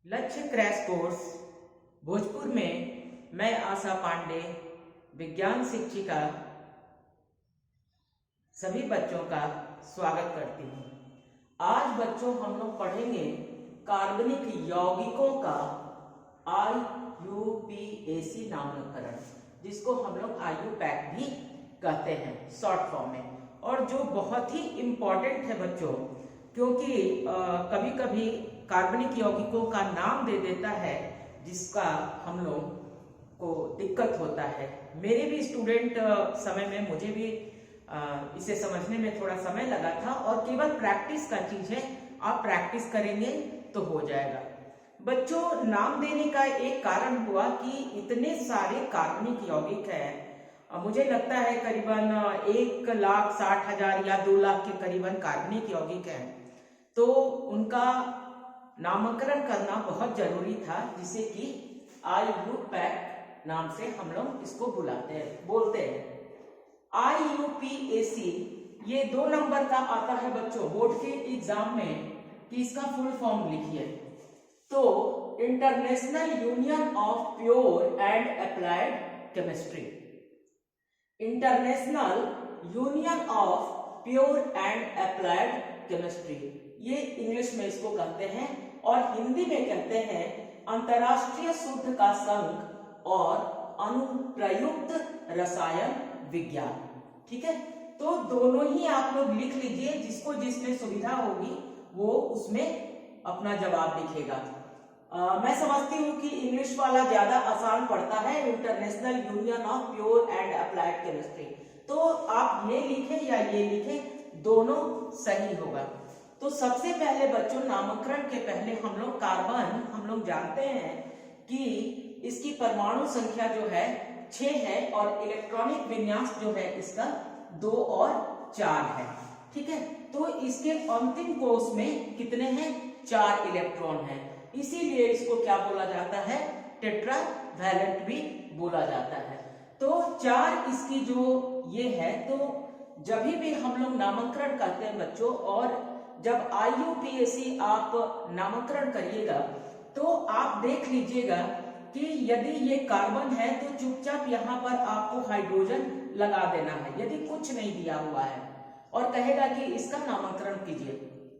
लक्ष्य crash course Bhojpur में मैं आशा पांडे विज्ञान शिक्षिका सभी बच्चों का स्वागत करती हूँ। आज बच्चों हम लोग पढ़ेंगे कार्बनिक यौगिकों का IUPAC नामकरण, जिसको हम लोग IUPAC भी कहते हैं शॉर्ट फॉर्म में, और जो बहुत ही इम्पोर्टेंट है बच्चों, क्योंकि कभी कभी कार्बनिक यौगिकों का नाम दे देता है जिसका हम लोग को दिक्कत होता है। मेरे भी स्टूडेंट समय में मुझे भी इसे समझने में थोड़ा समय लगा था, और केवल प्रैक्टिस का चीज है, आप प्रैक्टिस करेंगे तो हो जाएगा। बच्चों, नाम देने का एक कारण हुआ कि इतने सारे कार्बनिक यौगिक हैं, मुझे लगता है करीबन 1,60,000 या 2 लाख के करीबन कार्बनिक यौगिक हैं, तो उनका नामकरण करना बहुत जरूरी था, जिसे कि IUPAC नाम से हम लोग इसको बोलते हैं। IUPAC ये 2 नंबर का आता है बच्चों बोर्ड के एग्जाम में कि इसका फुल फॉर्म लिखिए। तो international union of pure and applied chemistry, international union of pure and applied chemistry, ये इंग्लिश में इसको कहते हैं, और हिंदी में कहते हैं अंतरराष्ट्रीय शुद्ध का संघ और अनुप्रयुक्त रसायन विज्ञान। ठीक है, तो दोनों ही आप लोग लिख लीजिए, जिसको जिसमें सुविधा होगी वो उसमें अपना जवाब लिखेगा। मैं समझती हूँ कि इंग्लिश वाला ज्यादा आसान पड़ता है, international union of pure and applied chemistry, तो आप ये लिखें या ये लिखें, दोनों सही होगा। तो सबसे पहले बच्चों, नामकरण के पहले हम लोग कार्बन, हम लोग जानते हैं कि इसकी परमाणु संख्या जो है 6 है, और इलेक्ट्रॉनिक विन्यास जो है इसका 2 और 4 है। ठीक है, तो इसके अंतिम कोष में कितने हैं? 4 इलेक्ट्रॉन हैं, इसीलिए इसको क्या बोला जाता है? टेट्रावैलेंट भी बोला जाता है। तो 4 इसकी जो ये है, तो जब भी हम लोग नामकरण करते हैं बच्चों, और जब IUPAC आप नामकरण करिएगा तो आप देख लीजिएगा कि यदि ये कार्बन है तो चुपचाप यहाँ पर आपको हाइड्रोजन लगा देना है, यदि कुछ नहीं दिया हुआ है, और कहेगा कि इसका नामकरण कीजिए।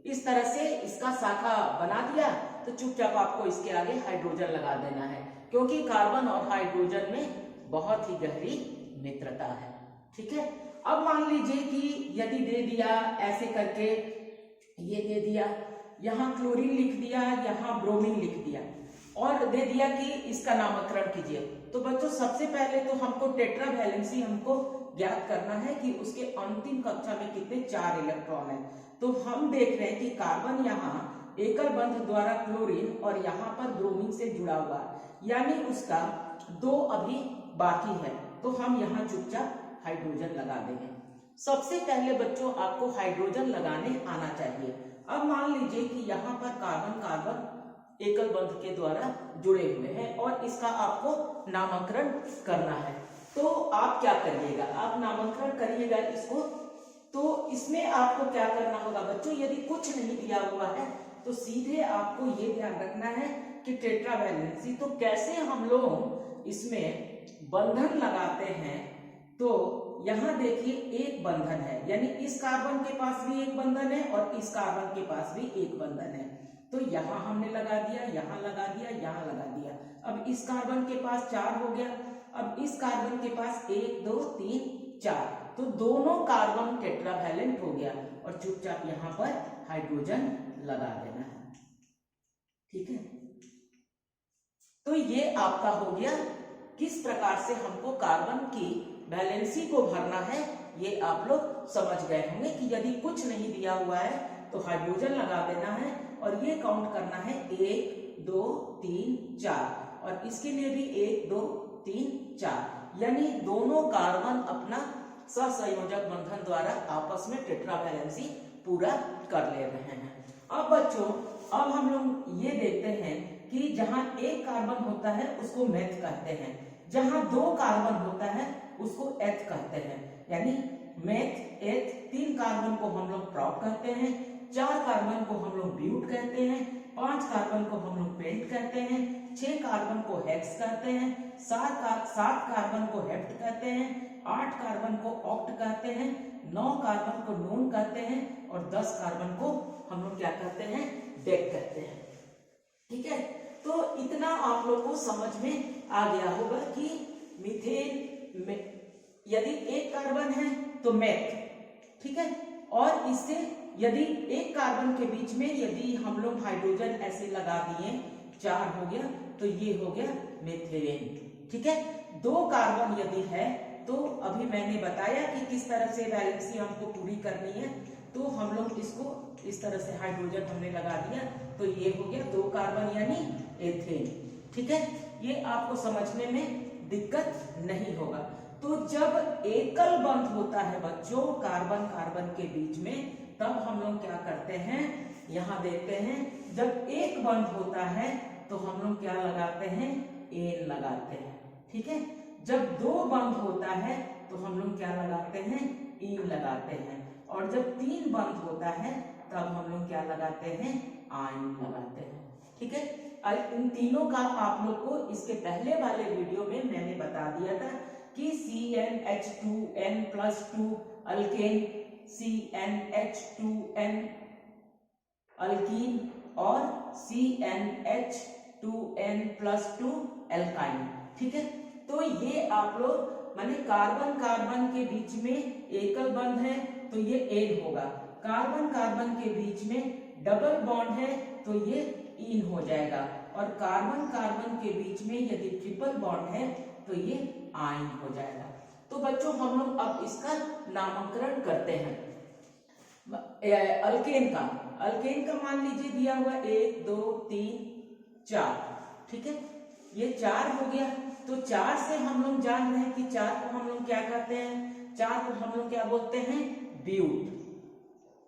इस तरह से इसका शाखा बना दिया तो चुपचाप आपको इसके आगे हाइड्रोजन लगा देना है, क्योंकि कार्बन और हाइड्रोजन में बहुत ही गहरी मित्रता है। ठीक है, अब मान लीजिए कि यदि दे दिया ऐसे करके, ये दे दिया, यहाँ क्लोरीन लिख दिया, यहाँ ब्रोमीन लिख दिया, और दे दिया कि इसका नामकरण कीजिए, तो बच्चों सबसे पहले तो हमको टेट्रावैलेंसी हमको ज्ञात करना है कि उसके अंतिम कक्षा में कितने 4 इलेक्ट्रॉन है। तो हम देख रहे हैं कि कार्बन यहाँ एकल बंध द्वारा क्लोरीन और यहाँ पर ब्रोमीन से जुड़ा हुआ है, यानी उसका 2 अभी बाकी है, तो हम यहाँ चुपचाप हाइड्रोजन लगा देंगे। सबसे पहले बच्चों आपको हाइड्रोजन लगाने आना चाहिए। अब मान लीजिए कि यहाँ पर कार्बन कार्बन एकल बंध के द्वारा जुड़े हुए हैं, और इसका आपको नामकरण करना है, तो आप क्या करिएगा? आप नामकरण करिएगा इसको। तो इसमें आपको क्या करना होगा बच्चों? यदि कुछ नहीं दिया हुआ है तो सीधे आपको ये ध्यान रखना है कि टेट्रावैलेंसी, तो कैसे हम लोग इसमें बंधन लगाते हैं। तो यहाँ देखिए एक बंधन है, यानी इस कार्बन के पास भी एक बंधन है और इस कार्बन के पास भी एक बंधन है, तो यहाँ हमने लगा दिया, यहाँ लगा दिया, यहाँ लगा दिया। अब इस कार्बन के पास 4 हो गया, अब इस कार्बन के पास 1 2 3 4, तो दोनों कार्बन टेट्रावैलेंट हो गया, और चुपचाप यहाँ पर हाइड्रोजन लगा देना है। ठीक है, तो ये आपका हो गया किस प्रकार से हमको कार्बन की वैलेंसी को भरना है, ये आप लोग समझ गए होंगे कि यदि कुछ नहीं दिया हुआ है तो हाइड्रोजन लगा देना है, और ये काउंट करना है 1 2 3 4, और इसके लिए भी 1 2 3 4, यानी दोनों कार्बन अपना सहसंयोजक बंधन द्वारा आपस में टेट्रावैलेंसी पूरा कर ले रहे हैं। अब बच्चों, अब हम लोग ये देखते हैं कि जहां एक कार्बन होता है उसको मेथ कहते हैं, जहां 2 कार्बन होता है उसको एथ कहते हैं, यानी मेथ एथ 3 कार्बन को हम लोग प्रॉप कहते हैं, 4 कार्बन को हम लोग ब्यूट कहते हैं, 5 कार्बन को हम लोग पेंट कहते हैं, 6 कार्बन को हेक्स कहते हैं, 7 कार्बन को हेप्ट कहते हैं, 8 कार्बन को ऑक्ट कहते हैं, 9 कार्बन को नोन कहते हैं और 10 कार्बन को हम लोग क्या कहते हैं, डेक कहते हैं। ठीक है, तो इतना आप लोग को समझ में आ गया होगा कि मीथेन में यदि एक कार्बन है तो मेथ, ठीक है, और इससे यदि एक कार्बन के बीच में यदि हम लोग हाइड्रोजन ऐसे लगा दिए 4 हो गया तो ये हो गया मेथिलीन। ठीक है, 2 कार्बन यदि है तो अभी मैंने बताया कि किस तरह से वैलेंसी हमको पूरी करनी है, तो हम लोग इसको इस तरह से हाइड्रोजन हमने लगा दिया तो ये हो गया 2 कार्बन यानी एथेन। ठीक है, ये आपको समझने में दिक्कत नहीं होगा। तो जब एकल बंध होता है बच्चों कार्बन कार्बन के बीच में, तब हम लोग क्या करते हैं, यहाँ देखते हैं, जब एक बंध होता है तो हम लोग क्या लगाते हैं, एन लगाते हैं। ठीक है, जब 2 बंध होता है तो हम लोग क्या लगाते हैं, इन लगाते हैं, और जब 3 बंध होता है तब हम लोग क्या लगाते हैं, आइन लगाते हैं। ठीक है, इन तीनों का आप लोग को इसके पहले वाले वीडियो में मैंने बता दिया था कि CnH2n+2 अल्केन, CnH2n अल्कीन और CnH2n+2 एल्काइन। ठीक है, तो ये आप लोग माने कार्बन कार्बन के बीच में एकल बंध है तो ये एन होगा, कार्बन कार्बन के बीच में डबल बॉन्ड है तो ये इन हो जाएगा, और कार्बन कार्बन के बीच में यदि ट्रिपल बॉन्ड है तो ये आइन हो जाएगा। तो बच्चों हम लोग अब इसका नामकरण करते हैं। अल्केन का मान लीजिए दिया हुआ 1 2 3 4। ठीक है, ये 4 हो गया, तो 4 से हम लोग जान रहे हैं कि 4 को हम लोग क्या कहते हैं, 4 को हम लोग क्या बोलते हैं, ब्यूट।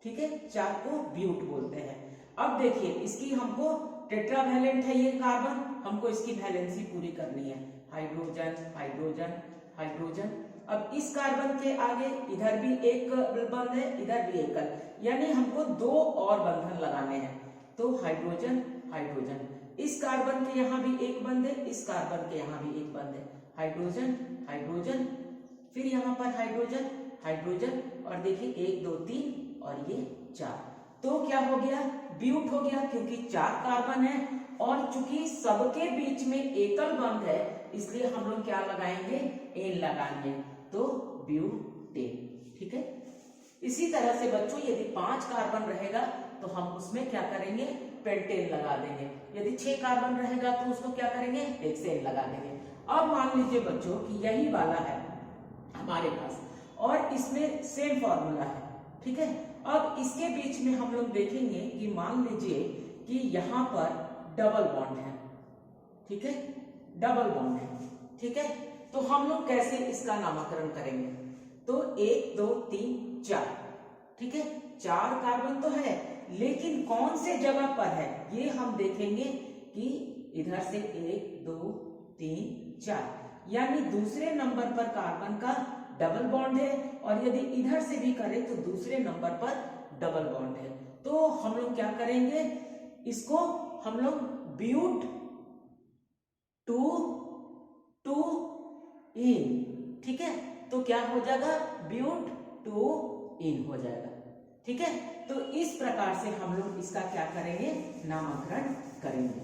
ठीक है, 4 को ब्यूट बोलते हैं। अब देखिए इसकी हमको टेट्रावैलेंट है ये कार्बन, हमको इसकी वैलेंसी पूरी करनी है, हाइड्रोजन हाइड्रोजन हाइड्रोजन। अब इस कार्बन के आगे इधर भी एक बंध है, इधर भी एक, यानी हमको 2 और बंधन लगाने हैं, तो हाइड्रोजन हाइड्रोजन। इस कार्बन के यहाँ भी एक बंध है, इस कार्बन के यहाँ भी एक बंध है, हाइड्रोजन हाइड्रोजन, फिर यहाँ पर हाइड्रोजन हाइड्रोजन, और देखिए 1 2 3 और ये 4। तो क्या हो गया, ब्यूट हो गया, क्योंकि 4 कार्बन है और चूंकि सबके बीच में एकल बंध है इसलिए हम लोग क्या लगाएंगे, एन लगाएंगे, तो ब्यूटेन। ठीक है, इसी तरह से बच्चों यदि 5 कार्बन रहेगा तो हम उसमें क्या करेंगे, पेंटेन लगा देंगे, यदि 6 कार्बन रहेगा तो उसको क्या करेंगे, हेक्सेन लगा देंगे। अब मान लीजिए बच्चों कि यही वाला है हमारे पास और इसमें सेम फॉर्मूला है। ठीक है, अब इसके बीच में हम लोग देखेंगे कि मान लीजिए कि यहाँ पर डबल बॉन्ड है। ठीक है, डबल बॉन्ड है। ठीक है, तो हम लोग कैसे इसका नामकरण करेंगे, तो 1 2 3 4। ठीक है, 4 कार्बन तो है लेकिन कौन से जगह पर है ये हम देखेंगे कि इधर से 1 2 3 4, यानी दूसरे नंबर पर कार्बन का डबल बॉन्ड है, और यदि इधर से भी करें तो दूसरे नंबर पर डबल बॉन्ड है। तो हम लोग क्या करेंगे, इसको हम लोग ब्यूट टू टू इन। ठीक है, तो क्या हो जाएगा, ब्यूट टू इन हो जाएगा। ठीक है, तो इस प्रकार से हम लोग इसका क्या करेंगे, नामकरण करेंगे।